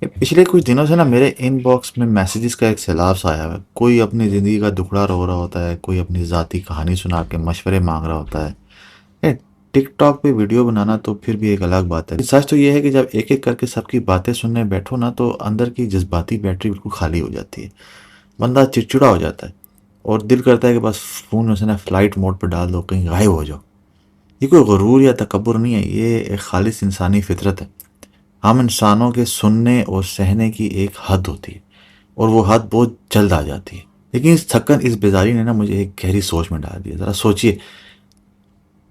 پچھلے کچھ دنوں سے نا میرے ان باکس میں میسیجز کا ایک سیلاب سا آیا ہے. کوئی اپنی زندگی کا دکھڑا رو رہا ہوتا ہے، کوئی اپنی ذاتی کہانی سنا کے مشورے مانگ رہا ہوتا ہے. ٹک ٹاک پہ ویڈیو بنانا تو پھر بھی ایک الگ بات ہے. سچ تو یہ ہے کہ جب ایک ایک کر کے سب کی باتیں سننے بیٹھو نا تو اندر کی جذباتی بیٹری بالکل خالی ہو جاتی ہے. بندہ چڑچڑا ہو جاتا ہے اور دل کرتا ہے کہ بس فون میں سے نا فلائٹ موڈ پہ ڈال دو، کہیں غائب ہو جاؤ. یہ کوئی غرور یا تکبر نہیں ہے، یہ ایک خالص انسانی فطرت ہے. ہم انسانوں کے سننے اور سہنے کی ایک حد ہوتی ہے اور وہ حد بہت جلد آ جاتی ہے. لیکن اس تھکن، اس بیزاری نے نا مجھے ایک گہری سوچ میں ڈال دیا. ذرا سوچئے،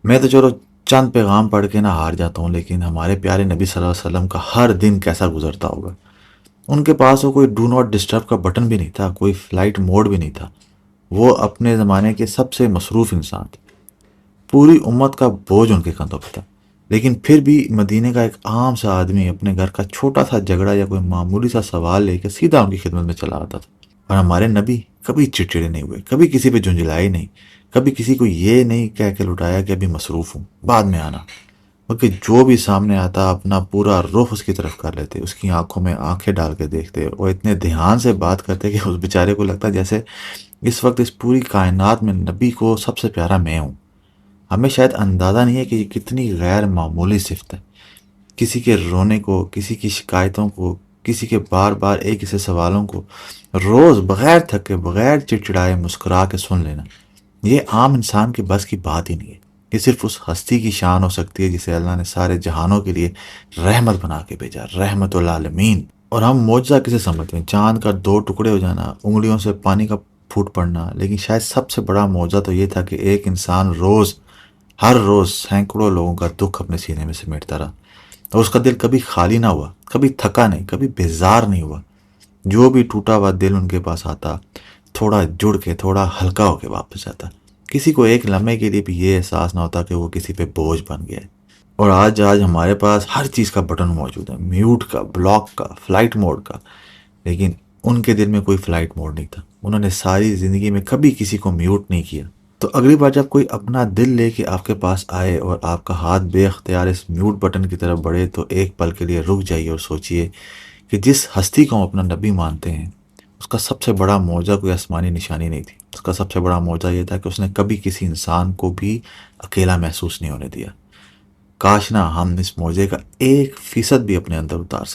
میں تو چلو چند پیغام پڑھ کے نہ ہار جاتا ہوں، لیکن ہمارے پیارے نبی صلی اللہ علیہ وسلم کا ہر دن کیسا گزرتا ہوگا. ان کے پاس وہ کوئی ڈو ناٹ ڈسٹرب کا بٹن بھی نہیں تھا، کوئی فلائٹ موڈ بھی نہیں تھا. وہ اپنے زمانے کے سب سے مصروف انسان تھے. پوری امت کا بوجھ ان کے کندھوں پہ تھا. لیکن پھر بھی مدینے کا ایک عام سا آدمی اپنے گھر کا چھوٹا سا جھگڑا یا کوئی معمولی سا سوال لے کے سیدھا ان کی خدمت میں چلا آتا تھا. اور ہمارے نبی کبھی چڑچڑے نہیں ہوئے، کبھی کسی پہ جھنجھلائے نہیں، کبھی کسی کو یہ نہیں کہہ کے لٹایا کہ ابھی مصروف ہوں، بعد میں آنا. بلکہ جو بھی سامنے آتا اپنا پورا رخ اس کی طرف کر لیتے، اس کی آنکھوں میں آنکھیں ڈال کے دیکھتے اور اتنے دھیان سے بات کرتے کہ اس بیچارے کو لگتا جیسے اس وقت اس پوری کائنات میں نبی کو سب سے پیارا میں ہوں. ہمیں شاید اندازہ نہیں ہے کہ یہ کتنی غیر معمولی صفت ہے. کسی کے رونے کو، کسی کی شکایتوں کو، کسی کے بار بار ایک ایسے سوالوں کو روز بغیر تھکے، بغیر چڑچڑائے مسکرا کے سن لینا، یہ عام انسان کے بس کی بات ہی نہیں ہے. یہ صرف اس ہستی کی شان ہو سکتی ہے جسے اللہ نے سارے جہانوں کے لیے رحمت بنا کے بھیجا، رحمت العالمین. اور ہم معجزہ کسے سمجھتے ہیں؟ چاند کا دو ٹکڑے ہو جانا، انگلیوں سے پانی کا پھوٹ پڑنا. لیکن شاید سب سے بڑا معجزہ تو یہ تھا کہ ایک انسان ہر روز سینکڑوں لوگوں کا دکھ اپنے سینے میں سمیٹتا رہا، اور اس کا دل کبھی خالی نہ ہوا، کبھی تھکا نہیں، کبھی بیزار نہیں ہوا. جو بھی ٹوٹا ہوا دل ان کے پاس آتا، تھوڑا جڑ کے، تھوڑا ہلکا ہو کے واپس جاتا. کسی کو ایک لمحے کے لیے بھی یہ احساس نہ ہوتا کہ وہ کسی پہ بوجھ بن گیا ہے. اور آج ہمارے پاس ہر چیز کا بٹن موجود ہے، میوٹ کا، بلاک کا، فلائٹ موڈ کا. لیکن ان کے دل میں کوئی فلائٹ موڈ نہیں تھا. انہوں نے ساری زندگی میں کبھی کسی کو میوٹ نہیں کیا. تو اگلی بار جب کوئی اپنا دل لے کے آپ کے پاس آئے اور آپ کا ہاتھ بے اختیار اس میوٹ بٹن کی طرف بڑھے، تو ایک پل کے لیے رک جائیے اور سوچئے کہ جس ہستی کو ہم اپنا نبی مانتے ہیں، اس کا سب سے بڑا معجزہ کوئی آسمانی نشانی نہیں تھی. اس کا سب سے بڑا معجزہ یہ تھا کہ اس نے کبھی کسی انسان کو بھی اکیلا محسوس نہیں ہونے دیا. کاش نہ ہم اس معجزے کا 1% بھی اپنے اندر اتار سکیں.